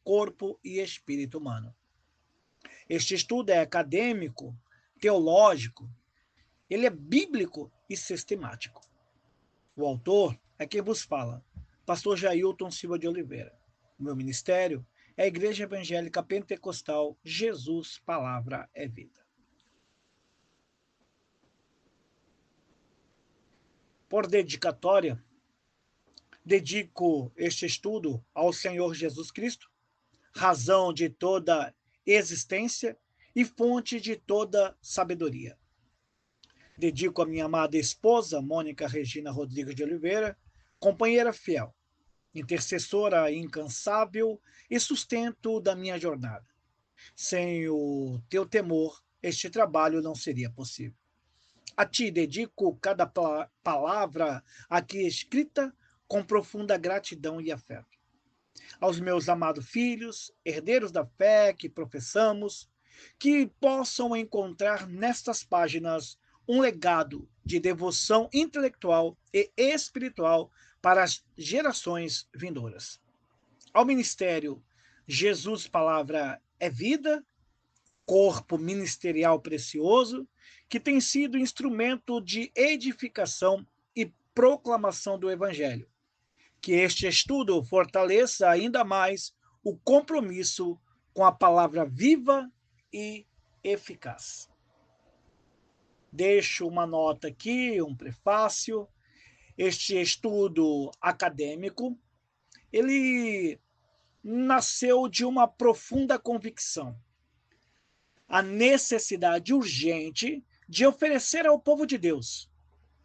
corpo e espírito humano. Este estudo é acadêmico, teológico, ele é bíblico e sistemático. O autor é quem vos fala, pastor Jailton Silva de Oliveira. O meu ministério é a Igreja Evangélica Pentecostal Jesus Palavra é Vida. Por dedicatória, dedico este estudo ao Senhor Jesus Cristo, razão de toda existência e fonte de toda sabedoria. Dedico a minha amada esposa, Mônica Regina Rodrigues de Oliveira, companheira fiel, intercessora incansável e sustento da minha jornada. Sem o teu temor, este trabalho não seria possível. A ti dedico cada palavra aqui escrita com profunda gratidão e afeto. Aos meus amados filhos, herdeiros da fé que professamos, que possam encontrar nestas páginas um legado de devoção intelectual e espiritual para as gerações vindouras. Ao ministério Jesus Palavra é Vida, corpo ministerial precioso, que tem sido instrumento de edificação e proclamação do Evangelho. Que este estudo fortaleça ainda mais o compromisso com a palavra viva e eficaz. Deixo uma nota aqui, um prefácio. Este estudo acadêmico, ele nasceu de uma profunda convicção. A necessidade urgente de oferecer ao povo de Deus,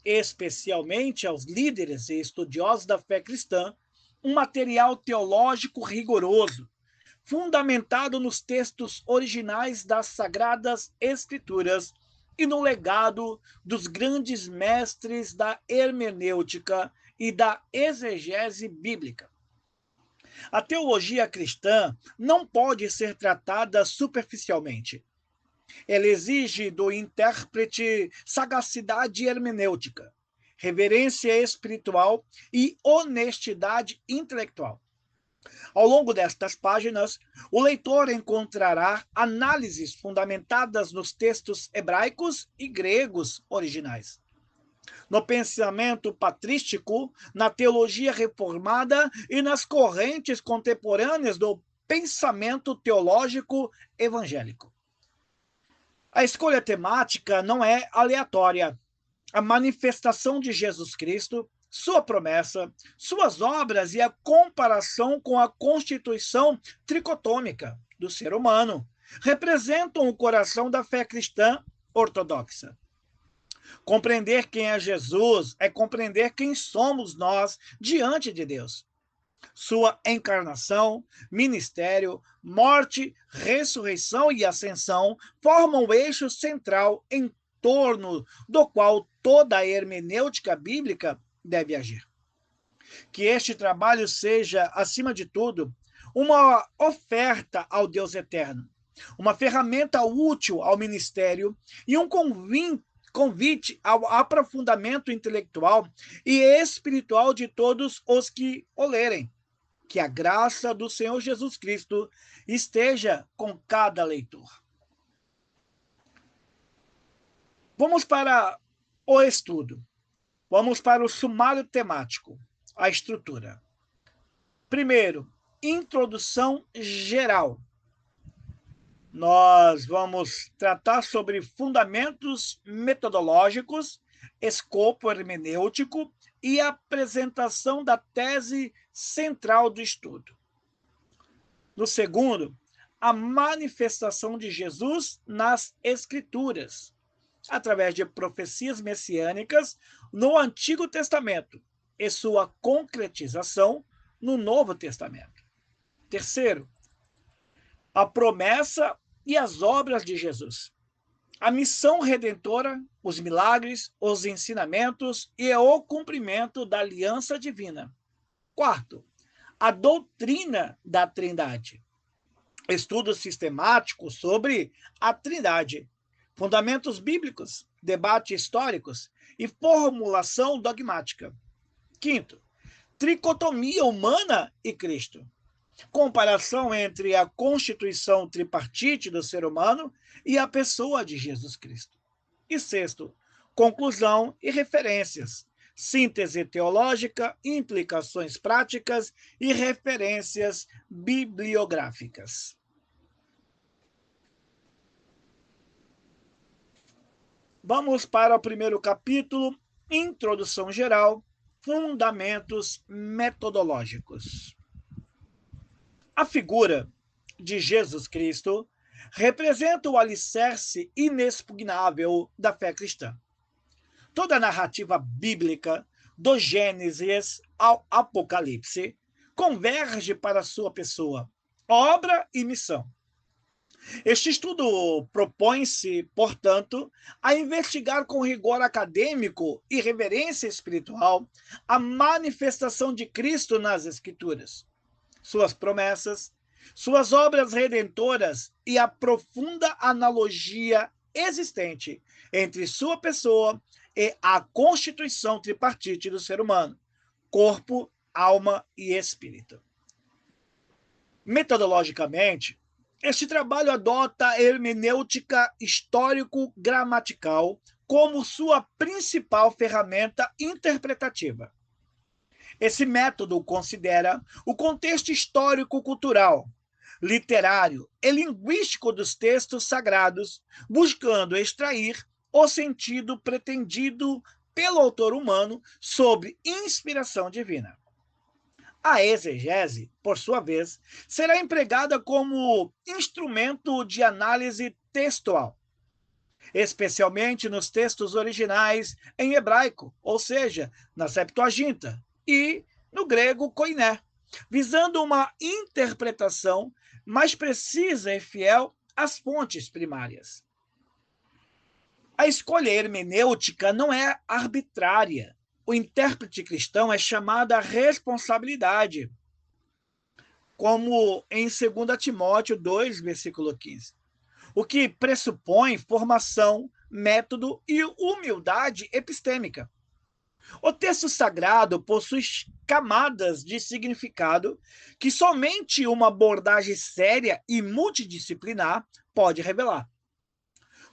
especialmente aos líderes e estudiosos da fé cristã, um material teológico rigoroso, fundamentado nos textos originais das Sagradas Escrituras e no legado dos grandes mestres da hermenêutica e da exegese bíblica. A teologia cristã não pode ser tratada superficialmente. Ela exige do intérprete sagacidade hermenêutica, reverência espiritual e honestidade intelectual. Ao longo destas páginas, o leitor encontrará análises fundamentadas nos textos hebraicos e gregos originais, no pensamento patrístico, na teologia reformada e nas correntes contemporâneas do pensamento teológico evangélico. A escolha temática não é aleatória. A manifestação de Jesus Cristo, sua promessa, suas obras e a comparação com a constituição tricotômica do ser humano representam o coração da fé cristã ortodoxa. Compreender quem é Jesus é compreender quem somos nós diante de Deus. Sua encarnação, ministério, morte, ressurreição e ascensão formam o eixo central em torno do qual toda a hermenêutica bíblica deve agir. Que este trabalho seja, acima de tudo, uma oferta ao Deus eterno, uma ferramenta útil ao ministério e um convite ao aprofundamento intelectual e espiritual de todos os que o lerem. Que a graça do Senhor Jesus Cristo esteja com cada leitor. Vamos para o estudo. Vamos para o sumário temático, a estrutura. Primeiro, introdução geral. Nós vamos tratar sobre fundamentos metodológicos, escopo hermenêutico e apresentação da tese central do estudo. No segundo, a manifestação de Jesus nas Escrituras, através de profecias messiânicas no Antigo Testamento e sua concretização no Novo Testamento. Terceiro, a promessa e as obras de Jesus. A missão redentora, os milagres, os ensinamentos e o cumprimento da aliança divina. Quarto, a doutrina da Trindade. Estudo sistemático sobre a Trindade, fundamentos bíblicos, debates históricos e formulação dogmática. Quinto, tricotomia humana e Cristo. comparação entre a constituição tripartite do ser humano e a pessoa de Jesus Cristo. E sexto, conclusão e referências, síntese teológica, implicações práticas e referências bibliográficas. Vamos para o primeiro capítulo, Introdução Geral, Fundamentos Metodológicos. A figura de Jesus Cristo representa o alicerce inexpugnável da fé cristã. Toda a narrativa bíblica, do Gênesis ao Apocalipse, converge para sua pessoa, obra e missão. Este estudo propõe-se, portanto, a investigar com rigor acadêmico e reverência espiritual a manifestação de Cristo nas Escrituras, suas promessas, suas obras redentoras e a profunda analogia existente entre sua pessoa e a constituição tripartite do ser humano, corpo, alma e espírito. Metodologicamente, este trabalho adota a hermenêutica histórico-gramatical como sua principal ferramenta interpretativa. Esse método considera o contexto histórico-cultural, literário e linguístico dos textos sagrados, buscando extrair o sentido pretendido pelo autor humano sob inspiração divina. A exegese, por sua vez, será empregada como instrumento de análise textual, especialmente nos textos originais em hebraico, ou seja, na Septuaginta, e no grego koiné, visando uma interpretação mais precisa e fiel às fontes primárias. A escolha hermenêutica não é arbitrária. O intérprete cristão é chamado à responsabilidade, como em 2 Timóteo 2, versículo 15, o que pressupõe formação, método e humildade epistêmica. O texto sagrado possui camadas de significado que somente uma abordagem séria e multidisciplinar pode revelar.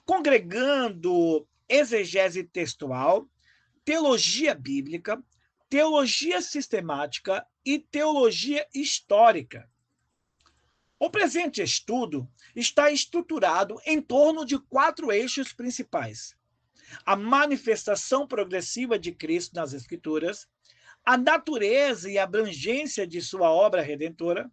Congregando exegese textual, teologia bíblica, teologia sistemática e teologia histórica. O presente estudo está estruturado em torno de 4 eixos principais: a manifestação progressiva de Cristo nas Escrituras, a natureza e abrangência de sua obra redentora,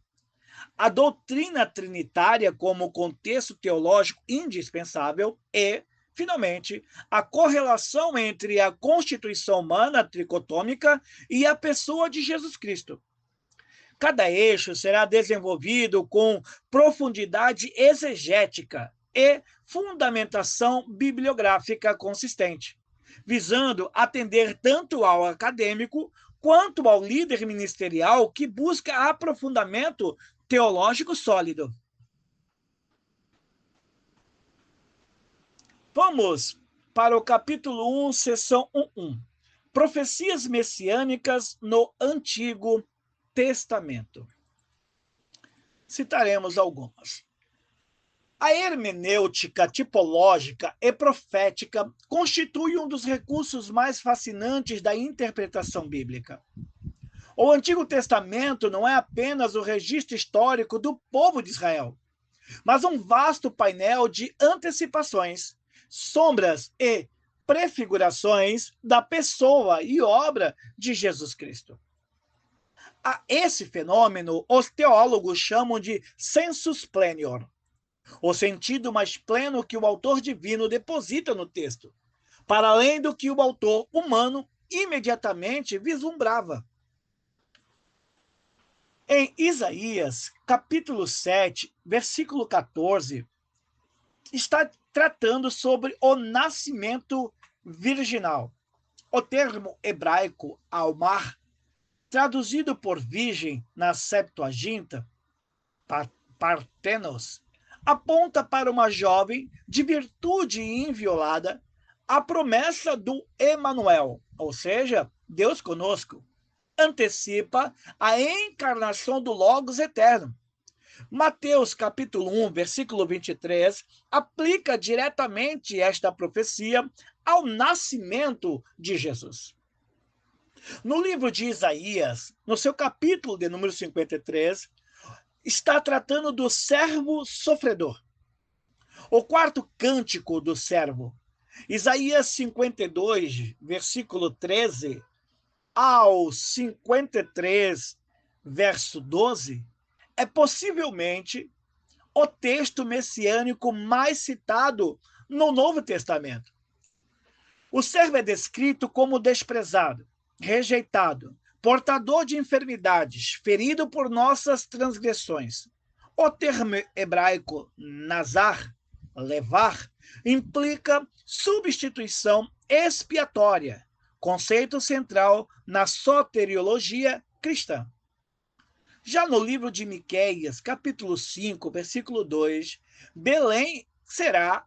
a doutrina trinitária como contexto teológico indispensável e, finalmente, a correlação entre a constituição humana tricotômica e a pessoa de Jesus Cristo. Cada eixo será desenvolvido com profundidade exegética e fundamentação bibliográfica consistente, visando atender tanto ao acadêmico quanto ao líder ministerial que busca aprofundamento teológico sólido. Vamos para o capítulo 1, seção 1.1. Profecias messiânicas no Antigo Testamento. Citaremos algumas. A hermenêutica tipológica e profética constitui um dos recursos mais fascinantes da interpretação bíblica. O Antigo Testamento não é apenas o registro histórico do povo de Israel, mas um vasto painel de antecipações, sombras e prefigurações da pessoa e obra de Jesus Cristo. A esse fenômeno, os teólogos chamam de sensus plenior, o sentido mais pleno que o autor divino deposita no texto, para além do que o autor humano imediatamente vislumbrava. Em Isaías, capítulo 7, versículo 14, está tratando sobre o nascimento virginal. O termo hebraico almar, traduzido por virgem na Septuaginta, partenos, aponta para uma jovem de virtude inviolada, a promessa do Emanuel, ou seja, Deus conosco. antecipa a encarnação do Logos eterno. Mateus capítulo 1, versículo 23, aplica diretamente esta profecia ao nascimento de Jesus. No livro de Isaías, no seu capítulo de número 53, está tratando do servo sofredor. O quarto cântico do servo, Isaías 52, versículo 13, ao 53, verso 12, é possivelmente o texto messiânico mais citado no Novo Testamento. O servo é descrito como desprezado, rejeitado, portador de enfermidades, ferido por nossas transgressões. O termo hebraico nazar, levar, implica substituição expiatória, conceito central na soteriologia cristã. Já no livro de Miqueias, capítulo 5, versículo 2, Belém será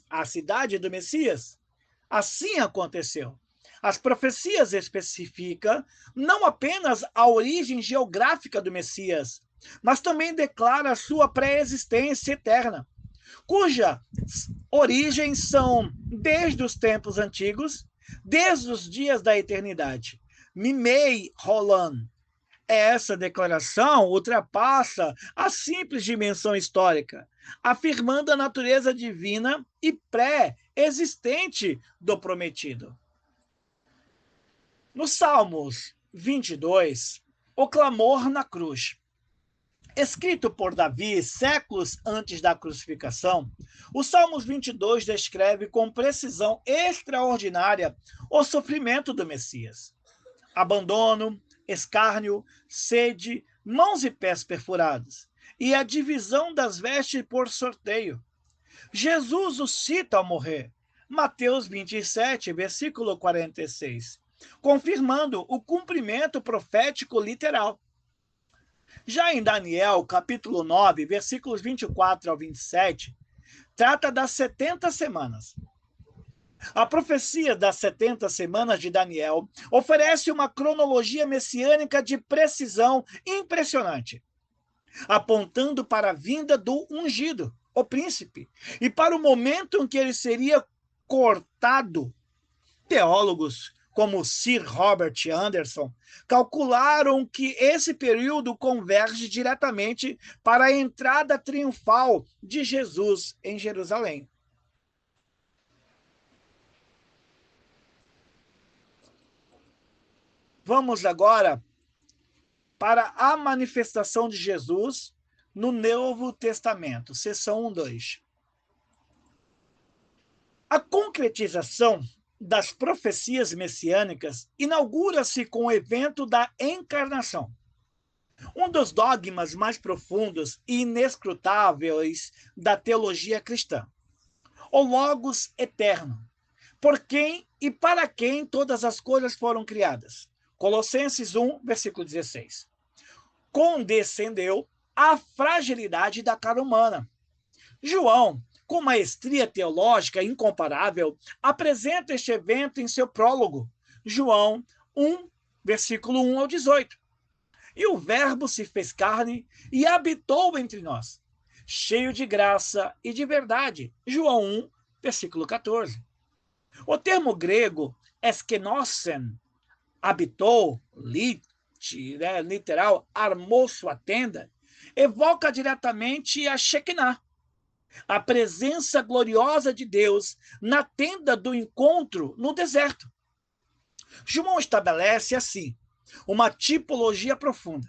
a cidade do Messias. Assim aconteceu. As profecias especificam não apenas a origem geográfica do Messias, mas também declara a sua pré-existência eterna, cuja origens são desde os tempos antigos, desde os dias da eternidade. Mimei Roland. Essa declaração ultrapassa a simples dimensão histórica, afirmando a natureza divina e pré-existente do prometido. Nos Salmos 22, o clamor na cruz. Escrito por Davi séculos antes da crucificação, o Salmos 22 descreve com precisão extraordinária o sofrimento do Messias. Abandono, escárnio, sede, mãos e pés perfurados, e a divisão das vestes por sorteio. Jesus o cita ao morrer, Mateus 27, versículo 46, confirmando o cumprimento profético literal. Já em Daniel, capítulo 9, versículos 24 ao 27, trata das 70 semanas. A profecia das 70 semanas de Daniel oferece uma cronologia messiânica de precisão impressionante, apontando para a vinda do ungido, o príncipe, e para o momento em que ele seria cortado. Teólogos como Sir Robert Anderson calcularam que esse período converge diretamente para a entrada triunfal de Jesus em Jerusalém. Vamos agora para a manifestação de Jesus no Novo Testamento, seção 1-2. A concretização das profecias messiânicas inaugura-se com o evento da encarnação. Um dos dogmas mais profundos e inescrutáveis da teologia cristã. O Logos eterno, por quem e para quem todas as coisas foram criadas. Colossenses 1, versículo 16. Condescendeu à fragilidade da carne humana. João, com maestria teológica incomparável, apresenta este evento em seu prólogo, João 1, versículo 1 ao 18. E o Verbo se fez carne e habitou entre nós, cheio de graça e de verdade, João 1, versículo 14. O termo grego eskenosen, habitou, literal, armou sua tenda, evoca diretamente a Shekinah, a presença gloriosa de Deus na tenda do encontro no deserto. João estabelece, assim, uma tipologia profunda.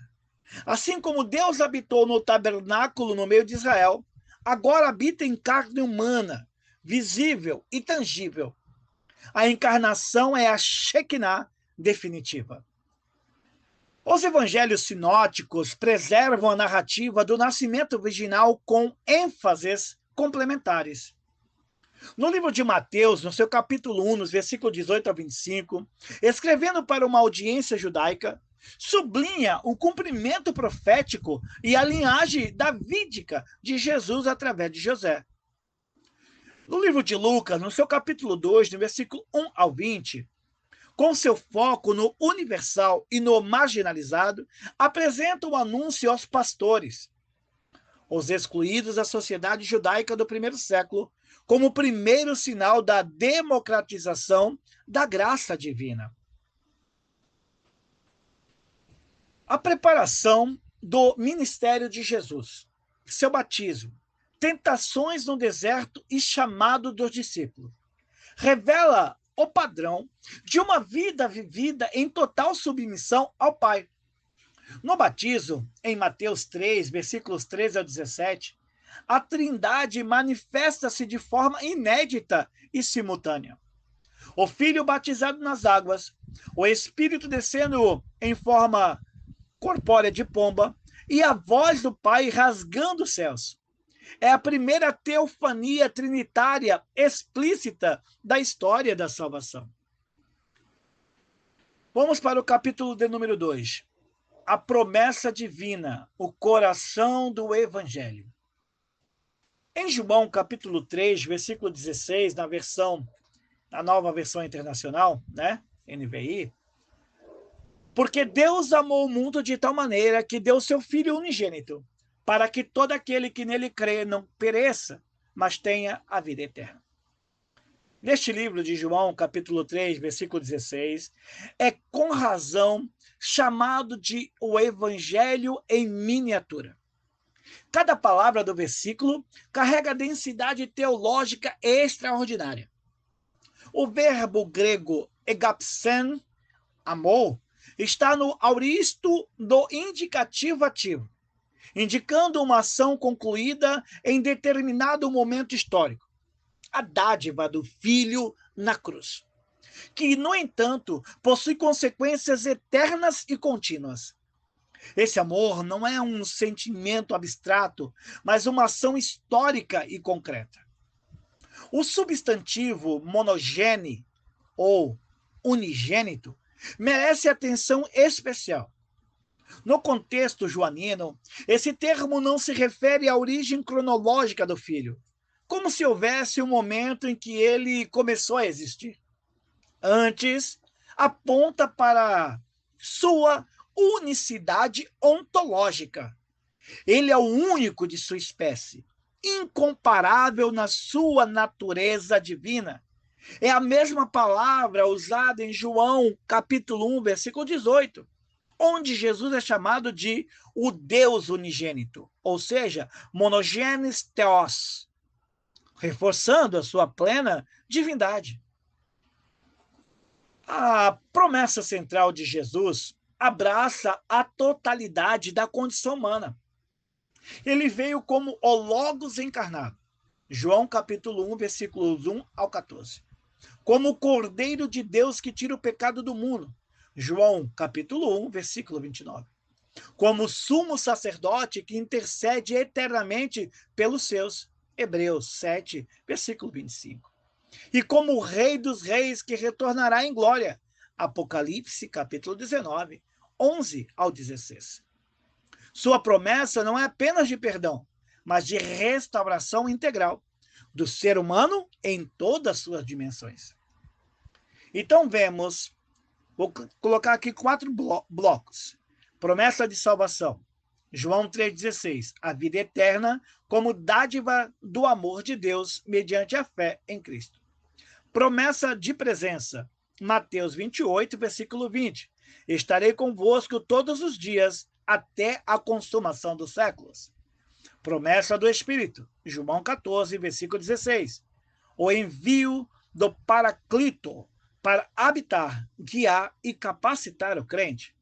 Assim como Deus habitou no tabernáculo no meio de Israel, agora habita em carne humana, visível e tangível. A encarnação é a Shekinah definitiva. Os evangelhos sinóticos preservam a narrativa do nascimento virginal com ênfases complementares. No livro de Mateus, no seu capítulo 1, nos versículos 18 a 25, escrevendo para uma audiência judaica, sublinha o cumprimento profético e a linhagem davídica de Jesus através de José. No livro de Lucas, no seu capítulo 2, no versículo 1 ao 20, com seu foco no universal e no marginalizado, apresenta um anúncio aos pastores, os excluídos da sociedade judaica do primeiro século, como o primeiro sinal da democratização da graça divina. A preparação do ministério de Jesus, seu batismo, tentações no deserto e chamado dos discípulos, revela o padrão de uma vida vivida em total submissão ao Pai. No batismo, em Mateus 3, versículos 13 a 17, a Trindade manifesta-se de forma inédita e simultânea. O Filho batizado nas águas, o Espírito descendo em forma corpórea de pomba e a voz do Pai rasgando os céus. É a primeira teofania trinitária explícita da história da salvação. Vamos para o capítulo de número 2. A promessa divina, o coração do Evangelho. Em João, capítulo 3, versículo 16, na nova versão internacional, né, NVI, porque Deus amou o mundo de tal maneira que deu seu Filho unigênito, para que todo aquele que nele crê não pereça, mas tenha a vida eterna. Neste livro de João, capítulo 3, versículo 16, é com razão chamado de o Evangelho em miniatura. Cada palavra do versículo carrega densidade teológica extraordinária. O verbo grego egapsen, amor, está no auristo do indicativo ativo, indicando uma ação concluída em determinado momento histórico. A dádiva do Filho na cruz, que, no entanto, possui consequências eternas e contínuas. Esse amor não é um sentimento abstrato, mas uma ação histórica e concreta. O substantivo monogene, ou unigênito, merece atenção especial. No contexto joanino, esse termo não se refere à origem cronológica do Filho, como se houvesse um momento em que ele começou a existir. Antes, aponta para sua unicidade ontológica. Ele é o único de sua espécie, incomparável na sua natureza divina. É a mesma palavra usada em João, capítulo 1, versículo 18, onde Jesus é chamado de o Deus unigênito, ou seja, monogenes theos, reforçando a sua plena divindade. A promessa central de Jesus abraça a totalidade da condição humana. Ele veio como o Logos encarnado. João capítulo 1, versículos 1 ao 14. Como o Cordeiro de Deus que tira o pecado do mundo. João capítulo 1, versículo 29. Como sumo sacerdote que intercede eternamente pelos seus. Hebreus 7, versículo 25. E como o Rei dos Reis que retornará em glória. Apocalipse capítulo 19, 11 ao 16. Sua promessa não é apenas de perdão, mas de restauração integral do ser humano em todas as suas dimensões. Então vou colocar aqui 4 blocos. Promessa de salvação. João 3,16. A vida eterna como dádiva do amor de Deus mediante a fé em Cristo. Promessa de presença. Mateus 28, versículo 20. Estarei convosco todos os dias até a consumação dos séculos. Promessa do Espírito. João 14, versículo 16. O envio do Paraclito para habitar, guiar e capacitar o crente.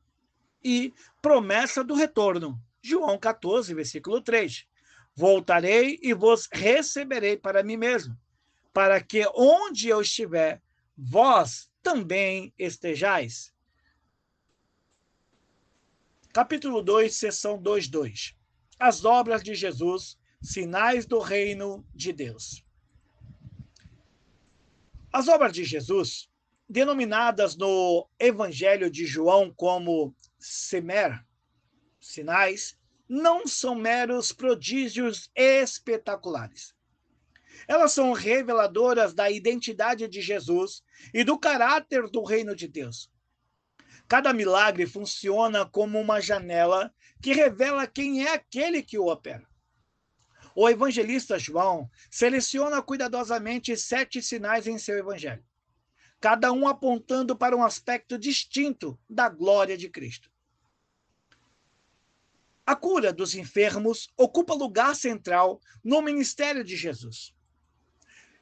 E promessa do retorno. João 14, versículo 3. Voltarei e vos receberei para mim mesmo, para que onde eu estiver, vós também estejais. Capítulo 2, seção 2.2. As obras de Jesus, sinais do reino de Deus. As obras de Jesus, denominadas no Evangelho de João como semer, sinais, não são meros prodígios espetaculares. Elas são reveladoras da identidade de Jesus e do caráter do reino de Deus. Cada milagre funciona como uma janela que revela quem é aquele que o opera. O evangelista João seleciona cuidadosamente 7 sinais em seu evangelho, cada um apontando para um aspecto distinto da glória de Cristo. A cura dos enfermos ocupa lugar central no ministério de Jesus.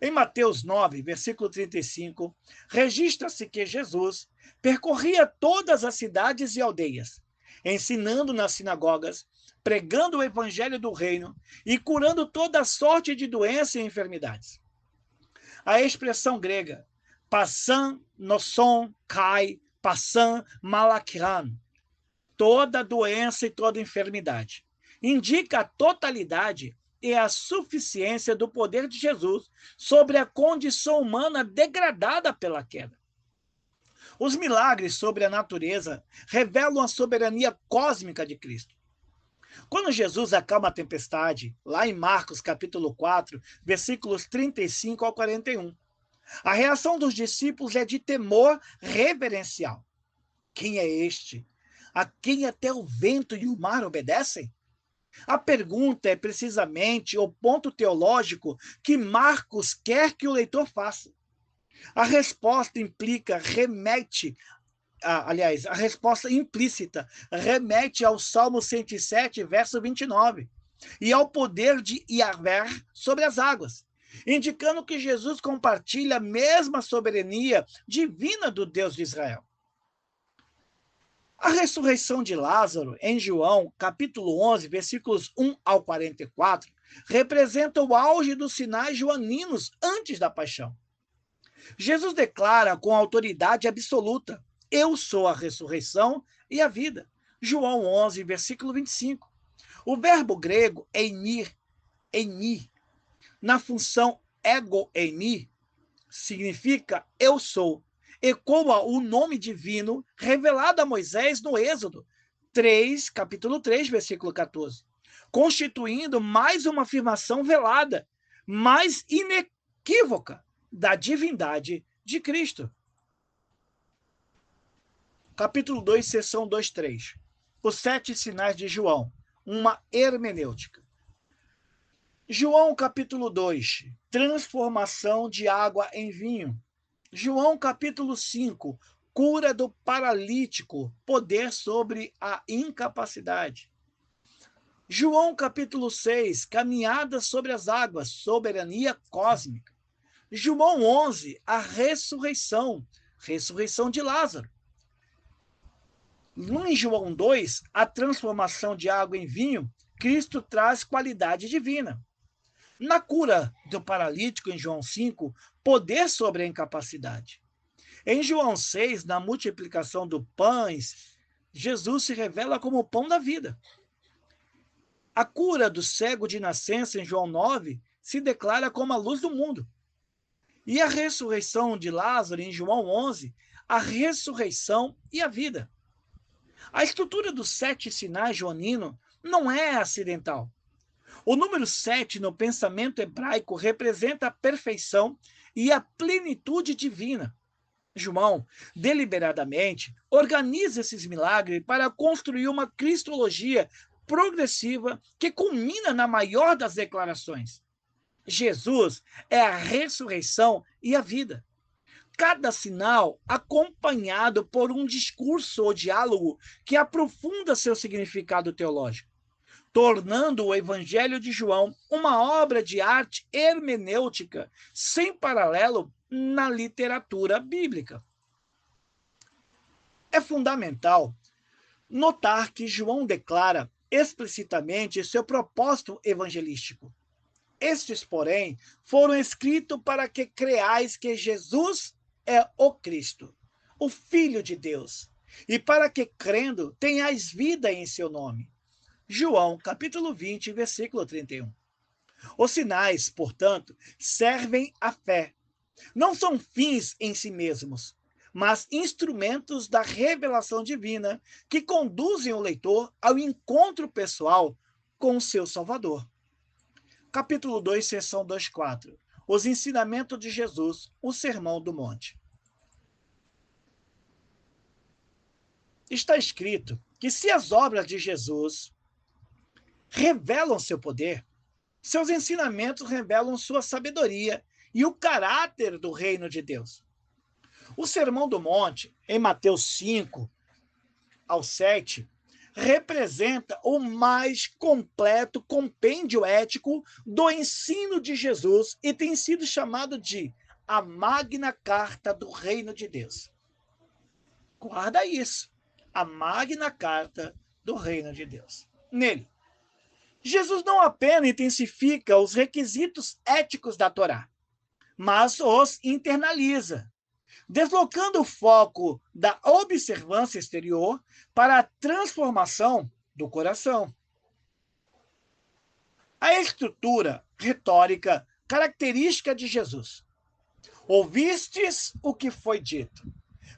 Em Mateus 9, versículo 35, registra-se que Jesus percorria todas as cidades e aldeias, ensinando nas sinagogas, pregando o evangelho do reino e curando toda sorte de doenças e enfermidades. A expressão grega passan noson kai passan malakiran, toda doença e toda enfermidade, indica a totalidade e a suficiência do poder de Jesus sobre a condição humana degradada pela queda. Os milagres sobre a natureza revelam a soberania cósmica de Cristo. Quando Jesus acalma a tempestade, lá em Marcos capítulo 4, versículos 35 ao 41, a reação dos discípulos é de temor reverencial. Quem é este? A quem até o vento e o mar obedecem? A pergunta é precisamente o ponto teológico que Marcos quer que o leitor faça. A resposta a resposta implícita remete ao Salmo 107, verso 29, e ao poder de Yahvé sobre as águas, indicando que Jesus compartilha a mesma soberania divina do Deus de Israel. A ressurreição de Lázaro, em João, capítulo 11, versículos 1 ao 44, representa o auge dos sinais joaninos antes da paixão. Jesus declara com autoridade absoluta: eu sou a ressurreição e a vida. João 11, versículo 25. O verbo grego eimi, na função ego eimi, significa eu sou. Ecoa o nome divino revelado a Moisés no Êxodo 3, capítulo 3, versículo 14, constituindo mais uma afirmação velada, mais inequívoca da divindade de Cristo. Capítulo 2, seção 2.3. Os 7 sinais de João, uma hermenêutica. João capítulo 2, transformação de água em vinho. João capítulo 5, cura do paralítico, poder sobre a incapacidade. João capítulo 6, caminhada sobre as águas, soberania cósmica. João 11, a ressurreição de Lázaro. Em João 2, a transformação de água em vinho, Cristo traz qualidade divina. Na cura do paralítico, em João 5, poder sobre a incapacidade. Em João 6, na multiplicação dos pães, Jesus se revela como o pão da vida. A cura do cego de nascença, em João 9, se declara como a luz do mundo. E a ressurreição de Lázaro, em João 11, a ressurreição e a vida. A estrutura dos 7 sinais joaninos não é acidental. O número 7 no pensamento hebraico representa a perfeição e a plenitude divina. João, deliberadamente, organiza esses milagres para construir uma cristologia progressiva que culmina na maior das declarações. Jesus é a ressurreição e a vida. Cada sinal acompanhado por um discurso ou diálogo que aprofunda seu significado teológico, tornando o Evangelho de João uma obra de arte hermenêutica sem paralelo na literatura bíblica. É fundamental notar que João declara explicitamente seu propósito evangelístico. Estes, porém, foram escritos para que creais que Jesus é o Cristo, o Filho de Deus, e para que, crendo, tenhais vida em seu nome. João, capítulo 20, versículo 31. Os sinais, portanto, servem à fé. Não são fins em si mesmos, mas instrumentos da revelação divina que conduzem o leitor ao encontro pessoal com o seu Salvador. Capítulo 2, seção 2.4. os ensinamentos de Jesus, o Sermão do Monte. Está escrito que se as obras de Jesus revelam seu poder, seus ensinamentos revelam sua sabedoria e o caráter do reino de Deus. O Sermão do Monte, em Mateus 5 ao 7, representa o mais completo compêndio ético do ensino de Jesus e tem sido chamado de a Magna Carta do Reino de Deus. Guarda isso, a Magna Carta do Reino de Deus. Nele, Jesus não apenas intensifica os requisitos éticos da Torá, mas os internaliza, deslocando o foco da observância exterior para a transformação do coração. A estrutura retórica característica de Jesus. Ouvistes o que foi dito,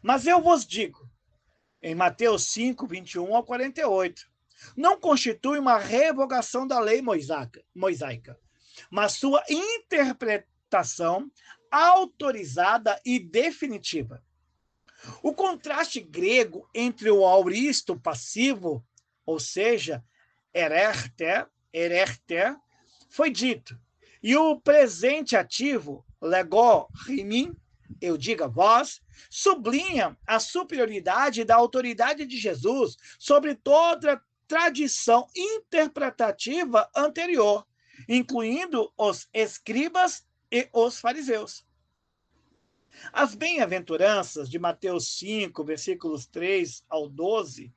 mas eu vos digo, em Mateus 5, 21 ao 48, não constitui uma revogação da lei mosaica, mas sua interpretação autorizada e definitiva. O contraste grego entre o auristo passivo, ou seja, ererte, foi dito, e o presente ativo, lego, rimin, eu digo a vós, sublinha a superioridade da autoridade de Jesus sobre toda tradição interpretativa anterior, incluindo os escribas e os fariseus. As bem-aventuranças de Mateus 5, versículos 3 ao 12,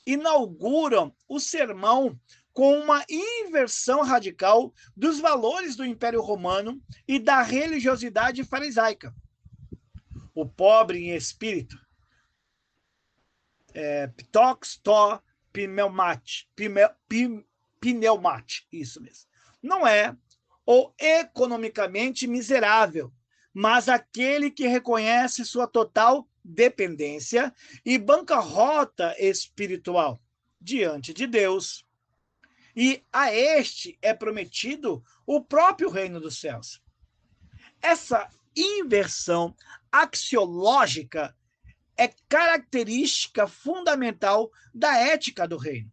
inauguram o sermão com uma inversão radical dos valores do Império Romano e da religiosidade farisaica. O pobre em espírito, ptox to pneumate, isso mesmo, não é o economicamente miserável, mas aquele que reconhece sua total dependência e bancarrota espiritual diante de Deus. E a este é prometido o próprio reino dos céus. Essa inversão axiológica é característica fundamental da ética do reino.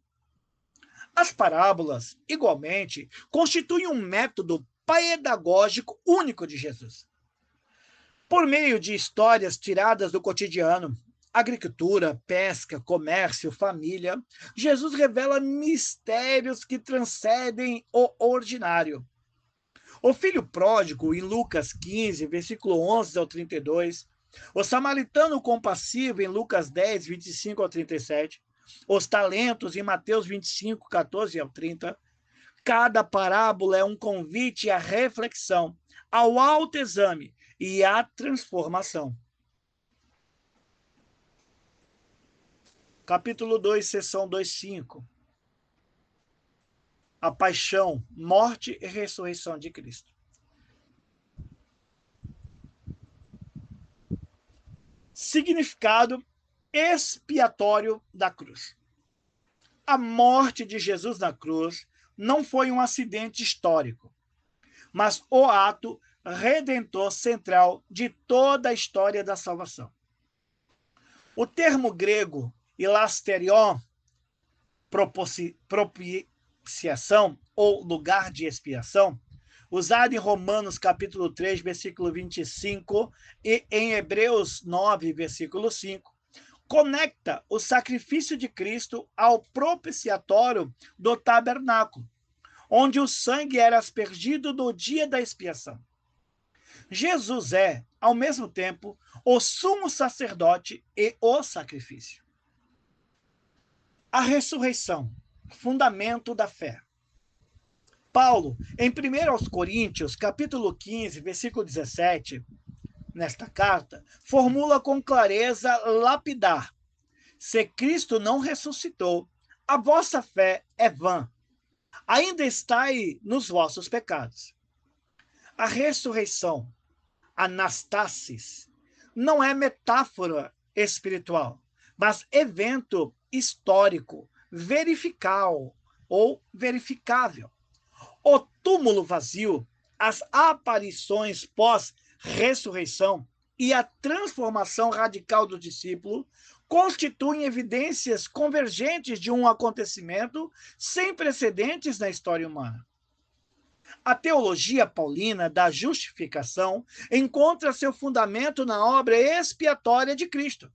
As parábolas, igualmente, constituem um método pedagógico único de Jesus. Por meio de histórias tiradas do cotidiano, agricultura, pesca, comércio, família, Jesus revela mistérios que transcendem o ordinário. O filho pródigo, em Lucas 15, versículo 11 ao 32, o samaritano compassivo, em Lucas 10, 25 ao 37, os talentos, em Mateus 25, 14 ao 30, cada parábola é um convite à reflexão, ao autoexame e à transformação. Capítulo 2, seção 2:5. A paixão, morte e ressurreição de Cristo. Significado expiatório da cruz. A morte de Jesus na cruz não foi um acidente histórico, mas o ato redentor central de toda a história da salvação. O termo grego hilasterion, propiciação ou lugar de expiação, usado em Romanos capítulo 3, versículo 25 e em Hebreus 9, versículo 5, conecta o sacrifício de Cristo ao propiciatório do tabernáculo, onde o sangue era aspergido no dia da expiação. Jesus é, ao mesmo tempo, o sumo sacerdote e o sacrifício. A ressurreição, fundamento da fé. Paulo, em 1 Coríntios, capítulo 15, versículo 17, nesta carta, formula com clareza lapidar: se Cristo não ressuscitou, a vossa fé é vã, ainda estáis nos vossos pecados. A ressurreição, anastasis, não é metáfora espiritual, mas evento histórico, verificável. O túmulo vazio as aparições pós-ressurreição e a transformação radical do discípulo constituem evidências convergentes de um acontecimento sem precedentes na história humana. A teologia paulina da justificação encontra seu fundamento na obra expiatória de Cristo.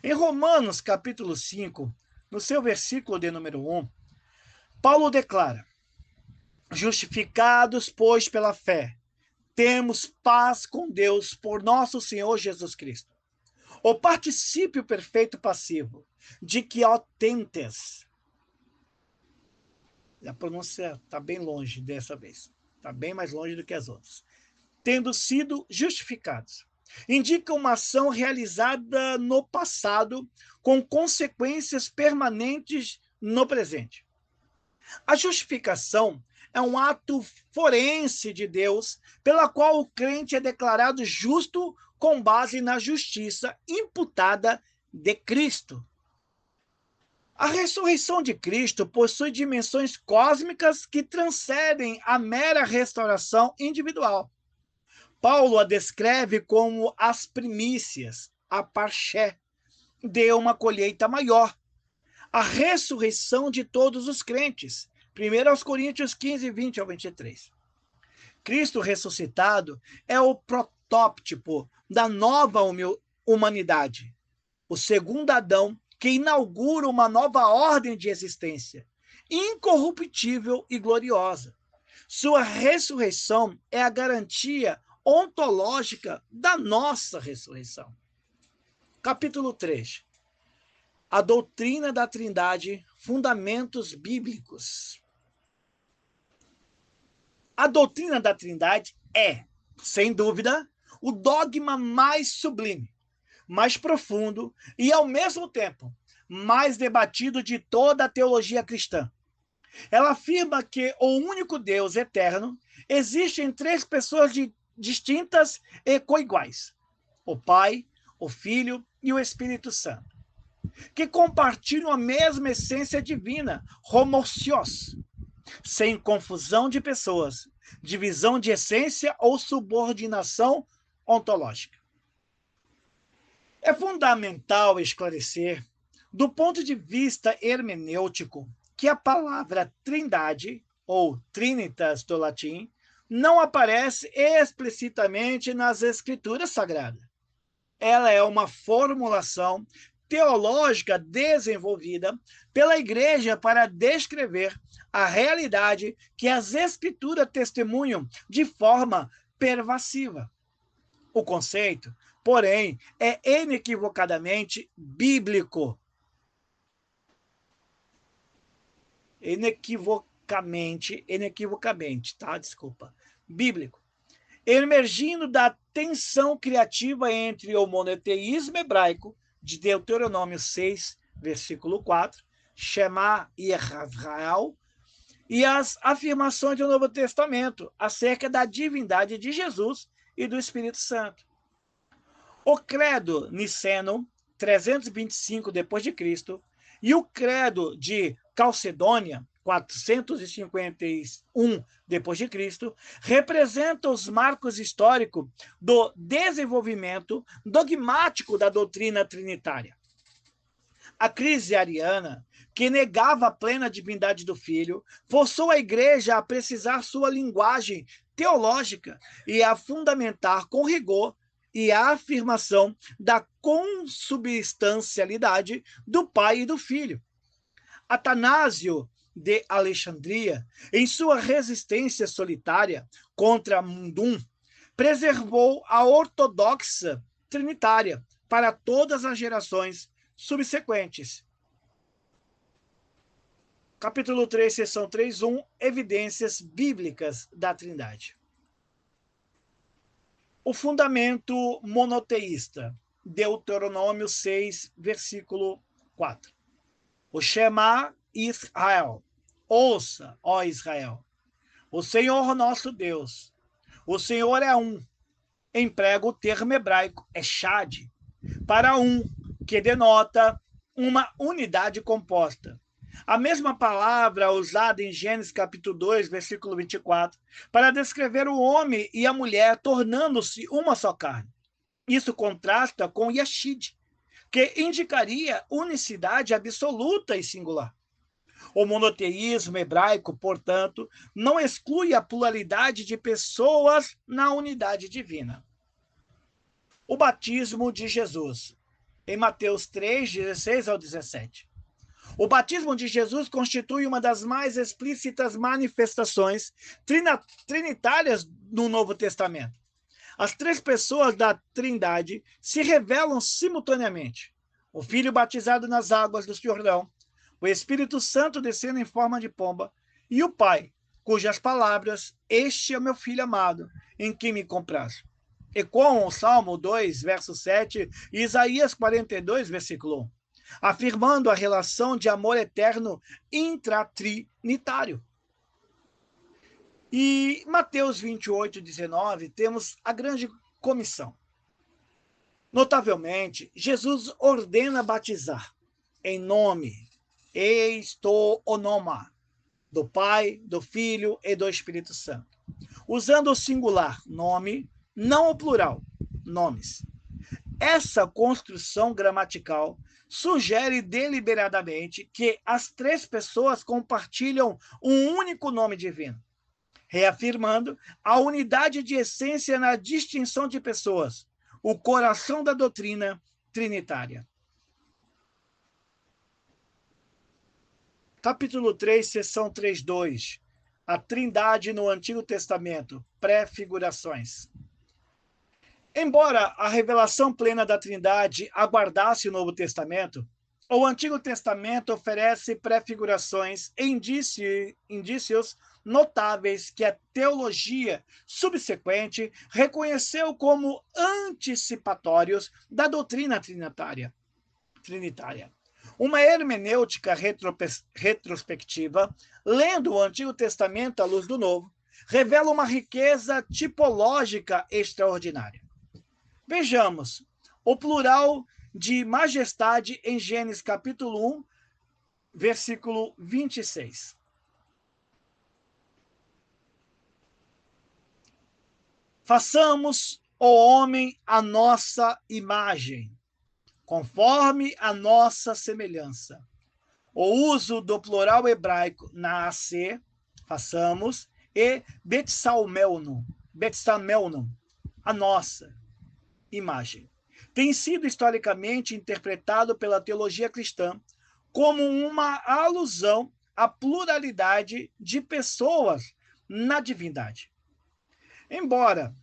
Em Romanos, capítulo 5, no seu versículo de número 1, Paulo declara: justificados, pois, pela fé, temos paz com Deus por nosso Senhor Jesus Cristo. O particípio perfeito passivo de que autentes. A pronúncia está bem longe dessa vez. Está bem mais longe do que as outras. Tendo sido justificados. Indica uma ação realizada no passado com consequências permanentes no presente. A justificação é um ato forense de Deus, pela qual o crente é declarado justo com base na justiça imputada de Cristo. A ressurreição de Cristo possui dimensões cósmicas que transcendem a mera restauração individual. Paulo a descreve como as primícias, a parché, de uma colheita maior. A ressurreição de todos os crentes. 1 Coríntios 15, 20 ao 23. Cristo ressuscitado é o protótipo da nova humanidade, o segundo Adão, que inaugura uma nova ordem de existência, incorruptível e gloriosa. Sua ressurreição é a garantia ontológica da nossa ressurreição. Capítulo 3. A doutrina da Trindade, fundamentos bíblicos. A doutrina da Trindade é, sem dúvida, o dogma mais sublime, mais profundo e, ao mesmo tempo, mais debatido de toda a teologia cristã. Ela afirma que o único Deus eterno existe em três pessoas distintas e coiguais: o Pai, o Filho e o Espírito Santo, que compartilham a mesma essência divina, homoousios, sem confusão de pessoas, divisão de essência ou subordinação ontológica. É fundamental esclarecer, do ponto de vista hermenêutico, que a palavra trindade, ou trinitas do latim, não aparece explicitamente nas Escrituras Sagradas. Ela é uma formulação teológica desenvolvida pela Igreja para descrever a realidade que as Escrituras testemunham de forma pervasiva. O conceito, porém, é inequivocadamente bíblico. Inequivocamente, tá? Desculpa. Bíblico. Emergindo da tensão criativa entre o monoteísmo hebraico, de Deuteronômio 6, versículo 4, Shema Yisrael, e as afirmações do Novo Testamento acerca da divindade de Jesus e do Espírito Santo. O credo niceno, 325 d.C., e o credo de Calcedônia, 451 d.C., representam os marcos históricos do desenvolvimento dogmático da doutrina trinitária. A crise ariana, que negava a plena divindade do Filho, forçou a Igreja a precisar sua linguagem teológica e a fundamentar com rigor e a afirmação da consubstancialidade do Pai e do Filho. Atanásio de Alexandria, em sua resistência solitária contra Mundum, preservou a ortodoxa trinitária para todas as gerações subsequentes. Capítulo 3, seção 3.1, Evidências Bíblicas da Trindade. O fundamento monoteísta, Deuteronômio 6, versículo 4. O Shema Israel. Ouça, ó Israel, o Senhor nosso Deus, o Senhor é um. Emprega o termo hebraico echad, para um, que denota uma unidade composta. A mesma palavra usada em Gênesis capítulo 2, versículo 24, para descrever o homem e a mulher tornando-se uma só carne. Isso contrasta com Yeshid, que indicaria unicidade absoluta e singular. O monoteísmo hebraico, portanto, não exclui a pluralidade de pessoas na unidade divina. O batismo de Jesus, em Mateus 3, 16 ao 17. O batismo de Jesus constitui uma das mais explícitas manifestações trinitárias no Novo Testamento. As três pessoas da Trindade se revelam simultaneamente. O Filho batizado nas águas do Jordão, o Espírito Santo descendo em forma de pomba, e o Pai, cujas palavras, este é o meu Filho amado, em quem me comprazo. Ecoam o Salmo 2, verso 7, e Isaías 42, versículo 1, afirmando a relação de amor eterno intratrinitário. E Mateus 28, 19, temos a grande comissão. Notavelmente, Jesus ordena batizar em nome, esto onoma, do Pai, do Filho e do Espírito Santo, usando o singular, nome, não o plural, nomes. Essa construção gramatical sugere deliberadamente que as três pessoas compartilham um único nome divino, reafirmando a unidade de essência na distinção de pessoas, o coração da doutrina trinitária. Capítulo 3, seção 3.2. A Trindade no Antigo Testamento, pré-figurações. Embora a revelação plena da Trindade aguardasse o Novo Testamento, o Antigo Testamento oferece prefigurações e indícios notáveis que a teologia subsequente reconheceu como antecipatórios da doutrina trinitária. Uma hermenêutica retrospectiva, lendo o Antigo Testamento à luz do Novo, revela uma riqueza tipológica extraordinária. Vejamos o plural de majestade em Gênesis capítulo 1, versículo 26. Façamos o homem à nossa imagem, conforme a nossa semelhança. O uso do plural hebraico naaseh, façamos, e betsalmelno, a nossa imagem, tem sido historicamente interpretado pela teologia cristã como uma alusão à pluralidade de pessoas na divindade. Embora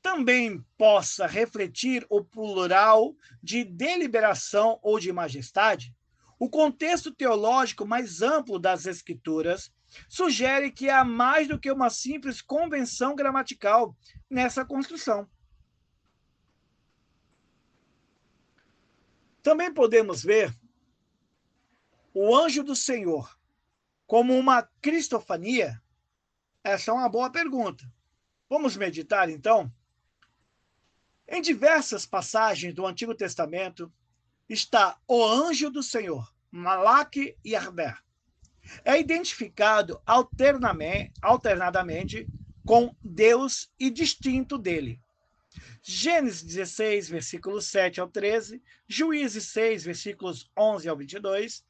também possa refletir o plural de deliberação ou de majestade, o contexto teológico mais amplo das Escrituras sugere que há mais do que uma simples convenção gramatical nessa construção. Também podemos ver o anjo do Senhor como uma cristofania? Essa é uma boa pergunta. Vamos meditar, então? Em diversas passagens do Antigo Testamento está o anjo do Senhor, Malach e Arber. É identificado alternadamente com Deus e distinto dele. Gênesis 16, versículos 7 ao 13, Juízes 6, versículos 11 ao 22,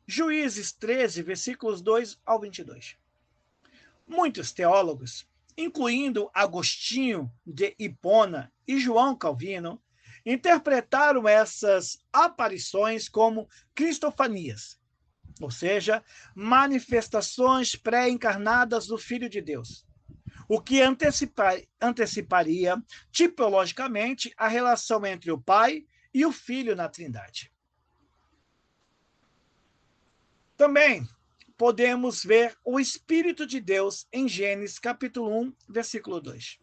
Juízes 13, versículos 2 ao 22. Muitos teólogos, incluindo Agostinho de Hipona e João Calvino, interpretaram essas aparições como cristofanias, ou seja, manifestações pré-encarnadas do Filho de Deus, o que anteciparia tipologicamente a relação entre o Pai e o Filho na Trindade. Também podemos ver o Espírito de Deus em Gênesis capítulo 1, versículo 2.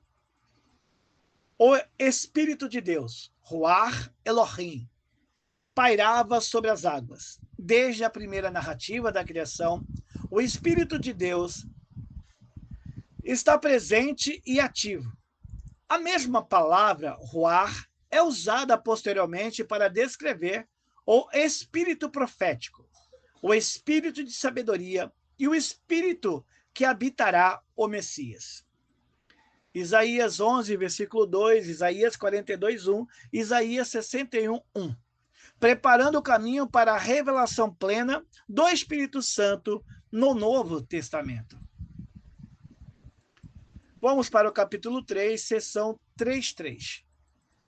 O Espírito de Deus, Ruach Elohim, pairava sobre as águas. Desde a primeira narrativa da criação, o Espírito de Deus está presente e ativo. A mesma palavra, Ruach, é usada posteriormente para descrever o espírito profético, o espírito de sabedoria e o espírito que habitará o Messias. Isaías 11, versículo 2, Isaías 42, 1, Isaías 61, 1. Preparando o caminho para a revelação plena do Espírito Santo no Novo Testamento. Vamos para o capítulo 3, seção 3.3.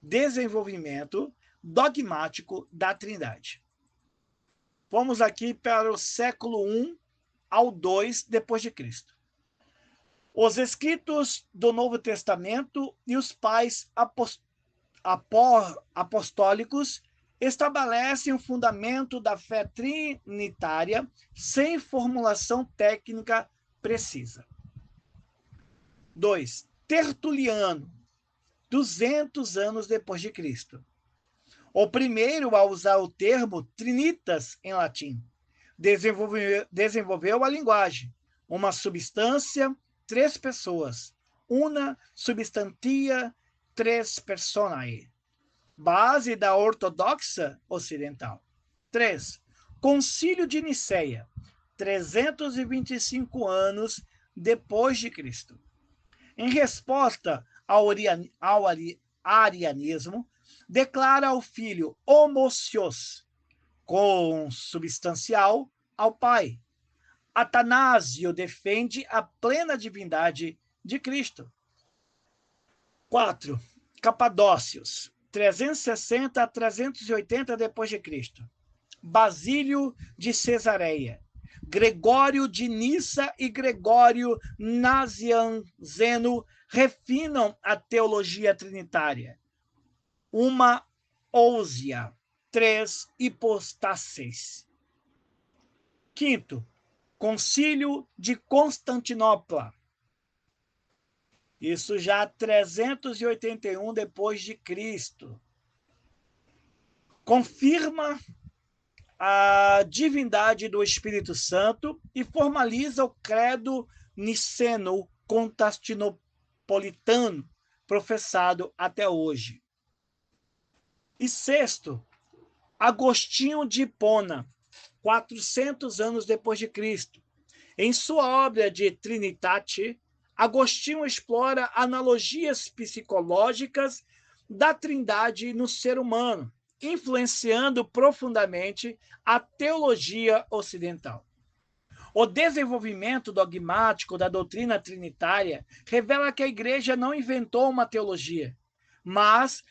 Desenvolvimento dogmático da Trindade. Vamos aqui para o século I ao II depois de Cristo. Os escritos do Novo Testamento e os pais apostólicos estabelecem o fundamento da fé trinitária sem formulação técnica precisa. 2. Tertuliano, 200 anos depois de Cristo. O primeiro a usar o termo trinitas em latim. Desenvolveu a linguagem, uma substância, 3 pessoas, una substantia, 3 personae. Base da ortodoxa ocidental. 3. Concílio de Niceia, 325 anos depois de Cristo. Em resposta ao arianismo, declara o Filho homousios, consubstancial ao Pai. Atanásio defende a plena divindade de Cristo. 4. Capadócios, 360 a 380 depois de Cristo. Basílio de Cesareia, Gregório de Nissa e Gregório Nazianzeno refinam a teologia trinitária. Uma ousia, 3 hipostases. 5. Concílio de Constantinopla. Isso já 381 depois de Cristo. Confirma a divindade do Espírito Santo e formaliza o credo niceno-constantinopolitano professado até hoje. E 6. Agostinho de Hipona, 400 anos depois de Cristo. Em sua obra de Trinitate, Agostinho explora analogias psicológicas da Trindade no ser humano, influenciando profundamente a teologia ocidental. O desenvolvimento dogmático da doutrina trinitária revela que a Igreja não inventou uma teologia, mas